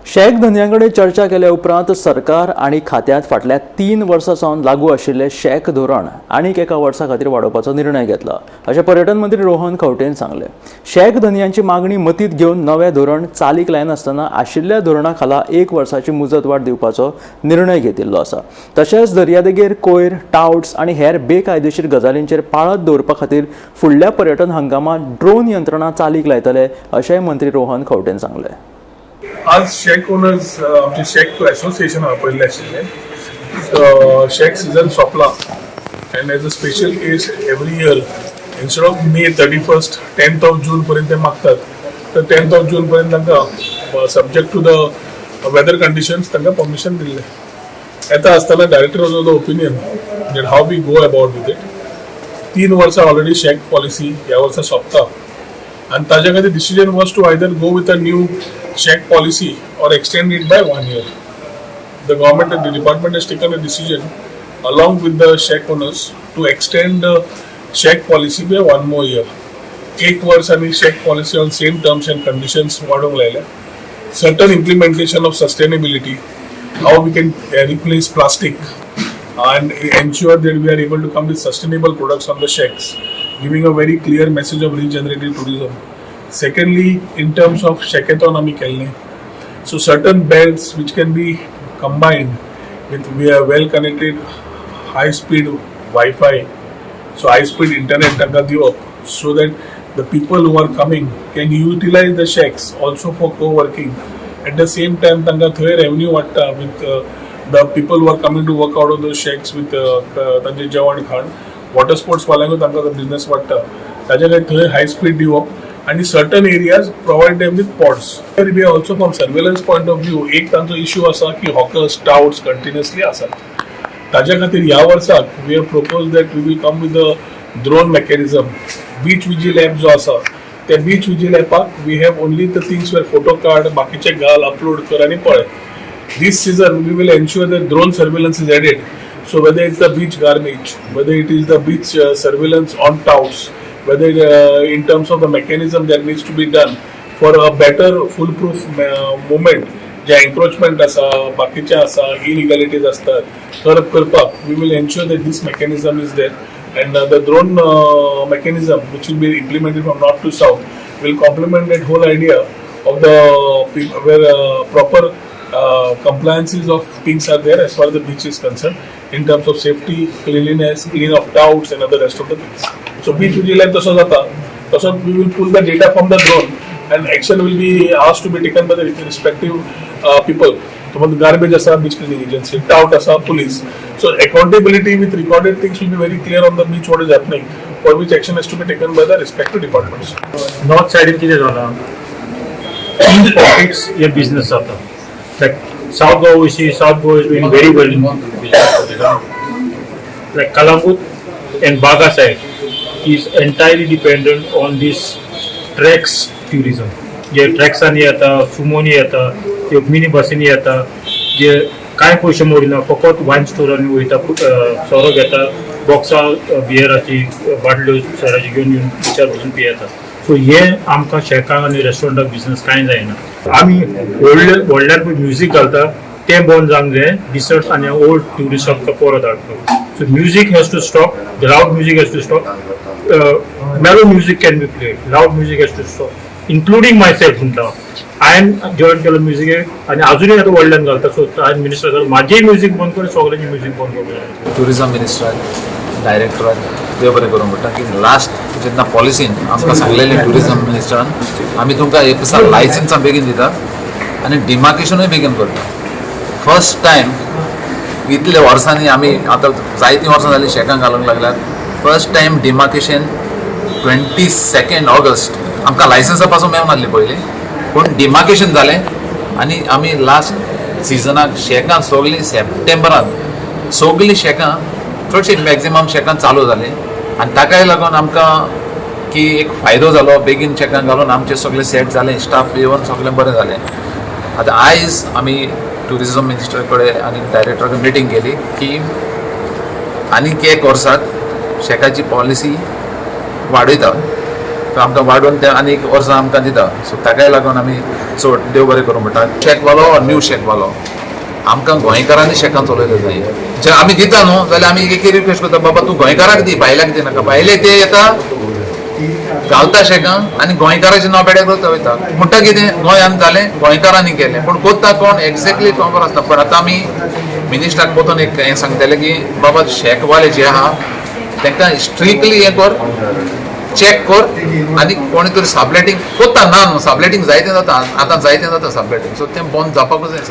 शेक धन्यांकडे चर्चा केल्या उपरांत सरकार आणि खात्यात फाटल्या 3 वर्सां सावन लागू आशिल्ले शेक धोरण आनीक एका वर्सा खातीर वाडोवपाचो निर्णय घेतला, अशें पर्यटन मंत्री मिन खौटेन सांगले। शेक धन्यांची मागणी मतींत घेवन नवें धोरण चालीक लायनासतना आशिल्ल्या धोरणा खाला 1 वर्साची मुजत वाड दिवपाचो निर्णय घेतिल्लो आसा। तशेंच दर्यादेगेर कोयर, टाउट्स आनी हेर बेकायदेशीर गजालींचेर पाळत दवरपा खातीर फुडल्या पर्यटन हंगामात ड्रोन यंत्रणा चालीक लायतले, अशेंय मंत्री मिन खौटेन सांगले। आज शेक ओनर्स आमचे शेक असोसिएशन आपयल्ले आशिल्ले, शेक सीजन सोंपला and as a special case every year instead of May 31st 10th of June पर्यंत मागतात, तर 10th of June पर्यंत तांकां subject to the weather conditions तांकां परमिशन दिल्ले। येता आसतना director of the opinion that how we go about with it. 3 वर्सां ऑलरेडी शेक पॉलिसी ह्या वर्सा सोंपता and ताजे खातीर decision was to either go with a new shake policy or extend it by 1 year. The government and the department has taken a decision along with the shake owners to extend the shake policy by 1 more year. 1 वर्ष आणि शेक policy on same terms and conditions वाढवूंक लायल्या. Certain implementation of sustainability, how we can replace plastic and ensure that we are able to come with sustainable products on the sheks, giving a very clear message of regenerative tourism. Secondly, in terms of shekathon आमी केल्ले, so certain belts which can be combined with well connected high speed Wi-Fi, so high speed internet तांकां दिवप, so that the people who are coming can utilize the sheks also for co-working. At the same time तांकां थंय revenue वाडटा with the people who are coming to work out of those sheks with तांचे जेवण खाण, water sports वाल्यांकूय तांकां business वाडटा, ताजे खातीर थंय हाय स्पीड दिवप आणि certain areas provide them with pods. We also from surveillance point of view एक तांचो इश्यू आसा की हॉकर्स टाउट्स कंटिन्युअसली आसात, ताज्या खातीर ह्या वर्साक we have propose that we will come with a drone mechanism. Beach vigil app जो आसा त्या बीच विजील ॲपाक we have only the things where photo काड, बाकीचे घाल, अपलोड कर आणि पळय। This season we will ensure that drone surveillance is added, so whether it's the beach garbage, whether it is the beach surveillance on touts, whether in terms of the mechanism that needs to be done for a better foolproof movement, जे encroachment asa, bakiche asa, illegalities astat, curb करपाक we will ensure that this mechanism is there, and the drone mechanism which will be implemented from north to south will complement that whole idea of the where proper compliances of things are there as far as the beach is concerned in terms of safety, cleanliness, clean of touts and other rest of the things. So beach vigilance तसो जाता, तसो we will pull the data from the drone and action will be asked to be taken by the respective people. So garbage asa, beach cleaning agency, tout asa, police. So accountability with recorded things will be very clear on the beach what is happening, for which action has to be taken by the respective departments. North side कितें जाला, pockets ये business जाता. Like South Goa, we see South Goa is doing very well in business. Like Kalamut and Baga side is entirely dependent on this treks tourism. जे ट्रॅक्सांनी येता, सुमोनी येता, ते mini बसींनी येता, जे कांय पयशे मोडिना, फकत वायन स्टोरांनी वयता, सोरो घेता, बॉक्सां बियराची बाटल्यो सोराची घेवन येवन बिचार बसून पियेता। सो हे आमकां शेकांक आनी रेस्टॉरंटाक बिजनेस कांय जायना। आमी व्हडल्यान म्युजीक घालता तें बंद जावंक जाय, डिसर्ट्स आनी ओल्ड ट्युरिस्टांक परत हाडपाक। So music has to stop, the loud music has to stop, mellow music can be played, loud music has to stop, including my self म्हणटा हांवें जॉयन केलो म्युजीक आनी आजुनूय आतां व्हडल्यान घालता। सो हांवें मिनिस्टर म्हाजेय म्युजीक बंद करून सगळ्यांची म्युजीक बंद करूं। टुरिजम मिनिस्टर डायरेक्टराक देव बरें करूंक पडटा की लास्ट जेन्ना पॉलिसीन आमकां सांगलेलें टुरिजम मिनिस्टरान आमी तुमकां एक दिसा लायसन्सां बेगीन दितात आनी डिमार्केशनूय बेगीन करता। फर्स्ट टायम इतल्या वर्सांनी आमी आतां जायतीं वर्सां जालीं शेकांक घालूंक लागल्यात, फर्स्ट टायम डिमार्केशन 22 ऑगस्ट आमकां लायसन्सां पासून मेळूंक नासलीं पयलीं, पूण डिमार्केशन जालें आनी आमी लास्ट सिजनाक शेकां सगळीं सप्टेंबरांत सगळीं शेकां चडशीं मॅक्झिमम शेकां चालू जालीं आनी ताकाय लागून आमकां की एक फायदो जालो, बेगीन शेकां घालून आमचें सगळें सेट जालें, स्टाफ येवन सगळें बरें जालें। आतां आयज आमी टुरिजम मिनिस्टर कडेन आनी डायरेक्टरा कडेन मिटींग केली की आनीक 1 वर्साक शेकाची पॉलिसी वाडयता, सो आमकां वाडोवन ते आनी एक वर्सां आमकां दिता. सो ताकाय लागून आमी चड देव बरें करूं म्हणटा. शेकवालो ऑर न्यू शेकवालो आमकां गोंयकारांनी शेकां चलयलें जाय. जे आमी दिता न्हू जाल्यार आमी एक रिक्वेस्ट करता, बाबा तूं गोंयकाराक दी, भायल्याक दिनाका. भायले ते येता घालता शेकां आनी गोंयकाराचें नांव बेड्याक वयता. म्हणटा कितें गोंयांत जालें, गोंयकारांनी केलें, पूण कोत्ता कोण एक्झॅक्टली खबर आसता. पण आतां आमी मिनिस्टराक पोतून एक हें सांगतले की बाबा शेकवाले जे आहा तांकां स्ट्रिक्टली हें कर, चॅक कर, आनी कोणी तरी सबलेटींग कोत्ता ना न्हू, सबलेटींग जायतें जाता, आतां जायतें जाता सबलेटींग. सो तें बंद जावपाकूच जाय.